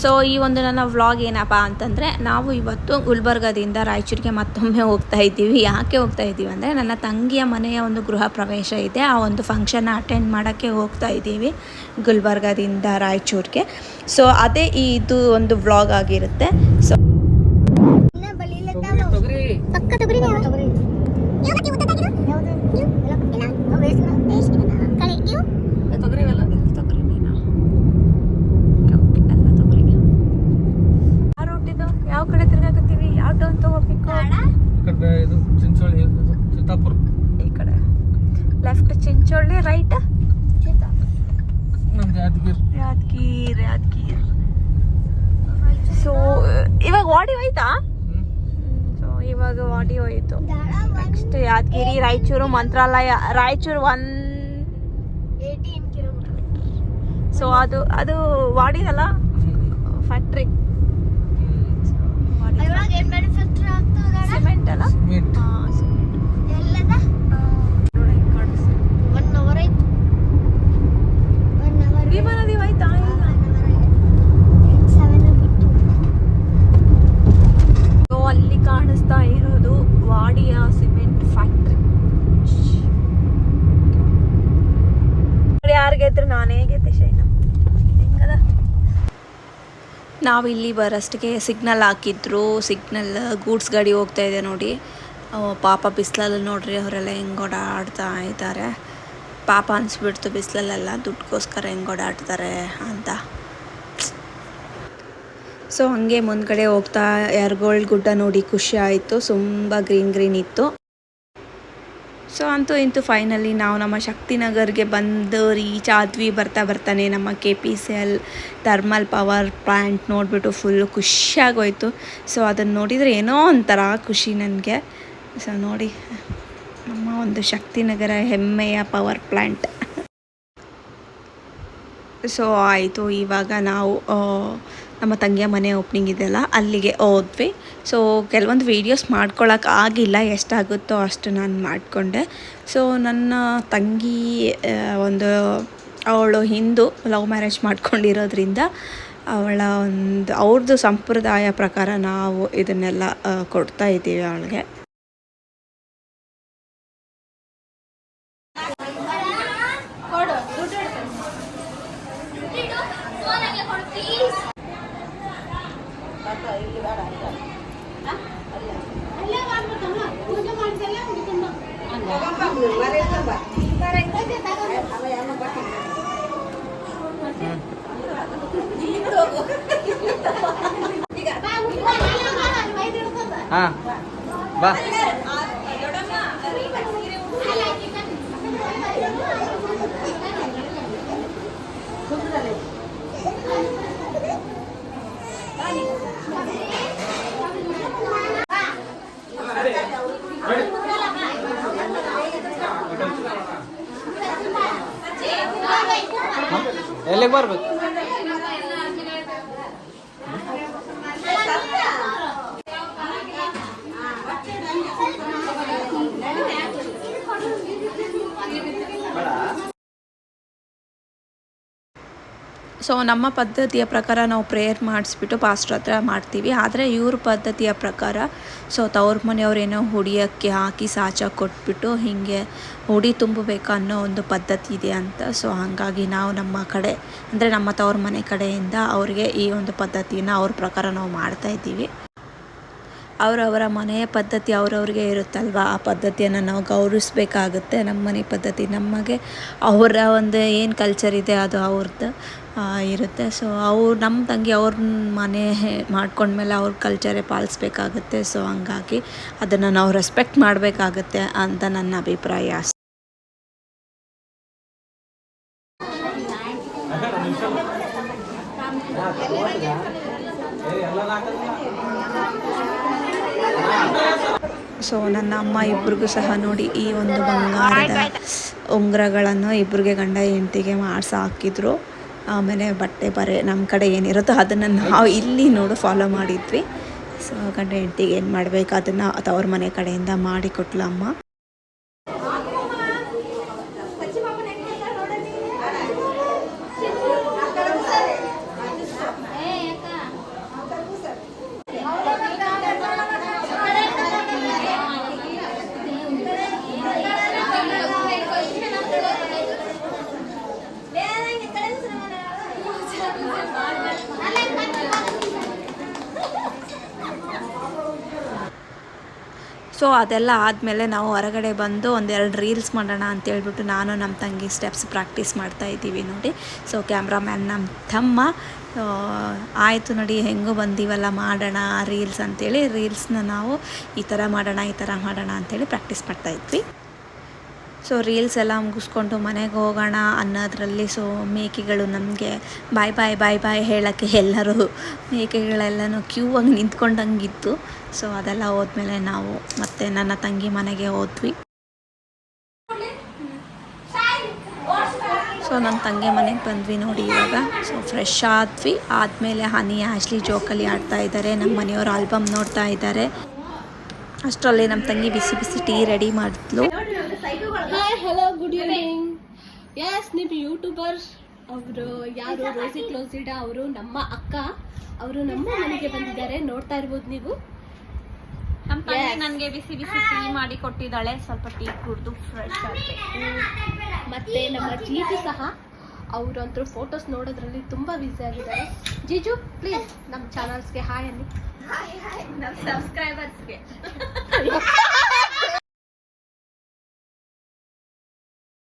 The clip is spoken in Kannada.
ಸೊ ಈ ಒಂದು ನನ್ನ ವ್ಲಾಗ್ ಏನಪ್ಪ ಅಂತಂದರೆ, ನಾವು ಇವತ್ತು ಗುಲ್ಬರ್ಗದಿಂದ ರಾಯಚೂರಿಗೆ ಮತ್ತೊಮ್ಮೆ ಹೋಗ್ತಾ ಇದ್ದೀವಿ. ಯಾಕೆ ಹೋಗ್ತಾ ಇದ್ದೀವಿ ಅಂದರೆ, ನನ್ನ ತಂಗಿಯ ಮನೆಯ ಒಂದು ಗೃಹ ಪ್ರವೇಶ ಇದೆ. ಆ ಒಂದು ಫಂಕ್ಷನ್ನ ಅಟೆಂಡ್ ಮಾಡೋಕ್ಕೆ ಹೋಗ್ತಾ ಇದ್ದೀವಿ ಗುಲ್ಬರ್ಗದಿಂದ ರಾಯಚೂರಿಗೆ. ಸೊ ಅದೇ ಇದು ಒಂದು ವ್ಲಾಗ್ ಆಗಿರುತ್ತೆ. ಸೊ ಯಾವ ಕಡೆ ತಿರ್ಗಾಕತ್ತೀವಿ, ಯಾವ ಟೌನ್ ತಗೋಬೇಕು? ಈ ಕಡೆ left Chincholi, right Yadgir. So ಇವಾಗ ವಾಡಿ ಹೋಯ್ತಾ? ಸೊ ಇವಾಗ ವಾಡಿ ಹೋಯ್ತು. Next Yadgir, Raichur, Mantralayam. Raichur 118 kilometre. So ಅದು ವಾಡಿದಲ್ಲ ಫ್ಯಾಕ್ಟ್ರಿ. ಸಿಮೆಂಟ್ ಅಲ್ಲ, ಭೀಮಾ ನದಿ ಹೋಯ್ತಾ? ಅಲ್ಲಿ ಕಾಣಿಸ್ತಾ ಇರೋದು ವಾಡಿಯ ಸಿಮೆಂಟ್ ಫ್ಯಾಕ್ಟ್ರಿ. ಯಾರಿಗೆದ್ರು ನಾನೇ ಗೆದ್ದೆ ಶೈನ. ಹೆಂಗದ? ನಾವು ಇಲ್ಲಿ ಬರೋಷ್ಟಿಗೆ ಸಿಗ್ನಲ್ ಹಾಕಿದ್ರು. ಸಿಗ್ನಲ್ ಗೂಡ್ಸ್ ಗಾಡಿ ಹೋಗ್ತಾ ಇದೆ ನೋಡಿ. ಪಾಪ ಬಿಸಿಲಲ್ಲಿ ನೋಡ್ರಿ ಅವರೆಲ್ಲ ಹೆಂಗೆ ಓಡಾಡ್ತಾ ಇದ್ದಾರೆ. ಪಾಪ ಅನಿಸ್ಬಿಡ್ತು ಬಿಸಿಲಲ್ಲೆಲ್ಲ ದುಡ್ಡುಗೋಸ್ಕರ ಹೆಂಗೆ ಓಡಾಡ್ತಾರೆ ಅಂತ. ಸೊ ಹಾಗೆ ಮುಂದ್ಗಡೆ ಹೋಗ್ತಾ ಯಾರ್ಗೋಳ್ ಗುಡ್ಡ ನೋಡಿ ಖುಷಿ ಆಯಿತು. ತುಂಬ ಗ್ರೀನ್ ಇತ್ತು. ಸೊ ಅಂತೂ ಇಂತೂ ಫೈನಲಿ ನಾವು ನಮ್ಮ ಶಕ್ತಿನಗರ್ಗೆ ಬಂದು ರೀಚ್ ಆದ್ವಿ. ಬರ್ತಾನೆ ನಮ್ಮ KPCL ಥರ್ಮಲ್ ಪವರ್ ಪ್ಲ್ಯಾಂಟ್ ನೋಡಿಬಿಟ್ಟು ಫುಲ್ಲು ಖುಷಿಯಾಗೋಯ್ತು. ಸೊ ಅದನ್ನು ನೋಡಿದರೆ ಏನೋ ಒಂಥರ ಖುಷಿ ನನಗೆ. ಸೊ ನೋಡಿ ನಮ್ಮ ಒಂದು ಶಕ್ತಿನಗರ ಹೆಮ್ಮೆಯ ಪವರ್ ಪ್ಲ್ಯಾಂಟ್. ಸೊ ಆಯಿತು, ಇವಾಗ ನಾವು ನಮ್ಮ ತಂಗಿಯ ಮನೆ ಓಪ್ನಿಂಗ್ ಇದೆಯಲ್ಲ ಅಲ್ಲಿಗೆ ಹೋದ್ವಿ. ಸೊ ಕೆಲವೊಂದು ವೀಡಿಯೋಸ್ ಮಾಡ್ಕೊಳಕ್ಕೆ ಆಗಿಲ್ಲ, ಎಷ್ಟಾಗುತ್ತೋ ಅಷ್ಟು ನಾನು ಮಾಡಿಕೊಂಡೆ. ಸೊ ನನ್ನ ತಂಗಿ ಅವಳು ಹಿಂದೂ ಲವ್ ಮ್ಯಾರೇಜ್ ಮಾಡ್ಕೊಂಡಿರೋದ್ರಿಂದ ಅವ್ರದ್ದು ಸಂಪ್ರದಾಯ ಪ್ರಕಾರ ನಾವು ಇದನ್ನೆಲ್ಲ ಕೊಡ್ತಾ ಇದ್ದೀವಿ ಅವಳಿಗೆ. ಬಾ ಎಲ್ಲಿಗೆ ಬರ್ಬೇಕು? ಸೊ ನಮ್ಮ ಪದ್ಧತಿಯ ಪ್ರಕಾರ ನಾವು ಪ್ರೇಯರ್ ಮಾಡಿಸ್ಬಿಟ್ಟು ಪಾಸ್ಟರ್ ಹತ್ರ ಮಾಡ್ತೀವಿ. ಆದರೆ ಇವ್ರ ಪದ್ಧತಿಯ ಪ್ರಕಾರ ಸೊ ತವ್ರ ಮನೆಯವ್ರೇನೋ ಹುಡಿಯೋಕ್ಕೆ ಹಾಕಿ ಸಾಚ ಕೊಟ್ಬಿಟ್ಟು ಹೀಗೆ ಹುಡಿ ತುಂಬಬೇಕು ಅನ್ನೋ ಒಂದು ಪದ್ಧತಿ ಇದೆ ಅಂತ. ಸೊ ಹಾಗಾಗಿ ನಾವು ನಮ್ಮ ಕಡೆ ಅಂದರೆ ನಮ್ಮ ತವ್ರ ಮನೆ ಕಡೆಯಿಂದ ಅವ್ರಿಗೆ ಈ ಒಂದು ಪದ್ಧತಿಯನ್ನು ಅವ್ರ ಪ್ರಕಾರ ನಾವು ಮಾಡ್ತಾಯಿದ್ದೀವಿ. ಅವರವರ ಮನೆಯ ಪದ್ಧತಿ ಅವ್ರವ್ರಿಗೆ ಇರುತ್ತಲ್ವ, ಆ ಪದ್ಧತಿಯನ್ನು ನಾವು ಗೌರವಿಸ್ಬೇಕಾಗುತ್ತೆ. ನಮ್ಮ ಮನೆ ಪದ್ಧತಿ ನಮಗೆ, ಅವರ ಒಂದು ಏನು ಕಲ್ಚರ್ ಇದೆ ಅದು ಅವ್ರದ್ದು ಇರುತ್ತೆ. ಸೊ ನಮ್ಮ ತಂಗಿ ಅವ್ರ ಮನೆ ಮಾಡ್ಕೊಂಡ್ಮೇಲೆ ಅವ್ರ ಕಲ್ಚರೇ ಪಾಲಿಸ್ಬೇಕಾಗುತ್ತೆ. ಸೊ ಹಂಗಾಗಿ ಅದನ್ನು ನಾವು ರೆಸ್ಪೆಕ್ಟ್ ಮಾಡಬೇಕಾಗುತ್ತೆ ಅಂತ ನನ್ನ ಅಭಿಪ್ರಾಯ. ಸೊ ನನ್ನ ಅಮ್ಮ ಇಬ್ರಿಗೂ ಸಹ ನೋಡಿ ಈ ಒಂದು ಬಂಗಾರದ ಉಂಗುರಗಳನ್ನು ಇಬ್ಬರಿಗೆ ಗಂಡ ಹೆಂಡತಿಗೆ ಮಾಡಿಸಿ ಹಾಕಿದ್ರು. ಆಮೇಲೆ ಬಟ್ಟೆ ಬರೆ ನಮ್ಮ ಕಡೆ ಏನಿರುತ್ತೋ ಅದನ್ನು ನಾವು ಇಲ್ಲಿ ಫಾಲೋ ಮಾಡಿದ್ವಿ. ಸೊ ಗಂಡ ಹೆಂಡತಿಗೆ ಏನು ಮಾಡಬೇಕು ಅದನ್ನು ಅವ್ರ ಮನೆ ಕಡೆಯಿಂದ ಮಾಡಿ ಕೊಟ್ಲು ಅಮ್ಮ. ಸೊ ಅದೆಲ್ಲ ಆದಮೇಲೆ ನಾವು ಹೊರಗಡೆ ಬಂದು ಒಂದೆರಡು ರೀಲ್ಸ್ ಮಾಡೋಣ ಅಂತೇಳ್ಬಿಟ್ಟು ನಾನು ನಮ್ಮ ತಂಗಿ ಸ್ಟೆಪ್ಸ್ ಪ್ರಾಕ್ಟೀಸ್ ಮಾಡ್ತಾಯಿದ್ದೀವಿ ನೋಡಿ. ಸೊ ಕ್ಯಾಮ್ರಾಮ್ಯಾನ್ ನಮ್ಮ ತಮ್ಮ ಆಯಿತು ನೋಡಿ ಹೆಂಗೂ ಬಂದೀವಲ್ಲ ಮಾಡೋಣ ರೀಲ್ಸ್ ಅಂತೇಳಿ ರೀಲ್ಸ್ನ ನಾವು ಈ ಥರ ಮಾಡೋಣ ಅಂಥೇಳಿ ಪ್ರಾಕ್ಟೀಸ್ ಮಾಡ್ತಾಯಿದ್ವಿ. ಸೊ ರೀಲ್ಸ್ ಎಲ್ಲ ಮುಗಿಸ್ಕೊಂಡು ಮನೆಗೆ ಹೋಗೋಣ ಅನ್ನೋದ್ರಲ್ಲಿ ಸೊ ಮೇಕೆಗಳು ನಮಗೆ ಬಾಯ್ ಹೇಳೋಕ್ಕೆ ಎಲ್ಲರೂ ಮೇಕೆಗಳೆಲ್ಲನೂ ಕ್ಯೂ ಆಗಿ ನಿಂತ್ಕೊಂಡಂಗಿತ್ತು. ಸೊ ಅದೆಲ್ಲ ಹೋದ್ಮೇಲೆ ನಾವು ಮತ್ತೆ ನನ್ನ ತಂಗಿ ಮನೆಗೆ ಹೋದ್ವಿ. ಸೊ ನನ್ನ ತಂಗಿ ಮನೆಗೆ ಬಂದ್ವಿ ನೋಡಿ ಇವಾಗ. ಸೊ ಫ್ರೆಶ್ ಆದ್ವಿ. ಆದಮೇಲೆ ಹನಿ ಆಶ್ಲಿ ಜೋಕಲ್ಲಿ ಆಡ್ತಾ ಇದ್ದಾರೆ, ನಮ್ಮ ಮನೆಯವರು ಆಲ್ಬಮ್ ನೋಡ್ತಾ ಇದ್ದಾರೆ. ಅಷ್ಟರಲ್ಲಿ ನಮ್ಮ ತಂಗಿ ಬಿಸಿ ಬಿಸಿ ಟೀ ರೆಡಿ ಮಾಡಿದ್ಲು. Hi hello good evening. Yes ನಿಮ್ಮ ಯೂಟ್ಯೂಬರ್ಸ್ ಅವರು ಯಾರು ರೋಸಿ ಕ್ಲೋಸಿಡಾ ಅವರು ನಮ್ಮ ಅಕ್ಕ, ಅವರು ನಮ್ಮ ಮನೆಗೆ ಬಂದಿದ್ದಾರೆ, ನೋಡ್ತಾ ಇರ್ಬೋದು ನೀವು. ನಮ್ಮ ತಂಗಿ ನನಗೆ ಬಿಸಿ ಬಿಸಿ ಟೀ ಮಾಡಿ ಕೊಟ್ಟಿದ್ದಾಳೆ. ಸ್ವಲ್ಪ ಟೀ ಕುಡಿದು ಫ್ರೆಶ್ ಆಗಬೇಕು. ಮತ್ತೆ ನಮ್ಮ ಜೀಜು ಸಹ, ಅವರಂತೂ ಫೋಟೋಸ್ ನೋಡೋದ್ರಲ್ಲಿ ತುಂಬಾ ಬ್ಯುಸಿ ಆಗಿದ್ದಾರೆ. ಜೀಜು ಪ್ಲೀಸ್ ನಮ್ಮ ಚಾನಲ್ಸ್ಗೆ ಹಾಯ್ ಅನ್ನಿ. ನಮ್ಮ ಸಬ್ಸ್ಕ್ರೈಬರ್ಸ್ಗೆ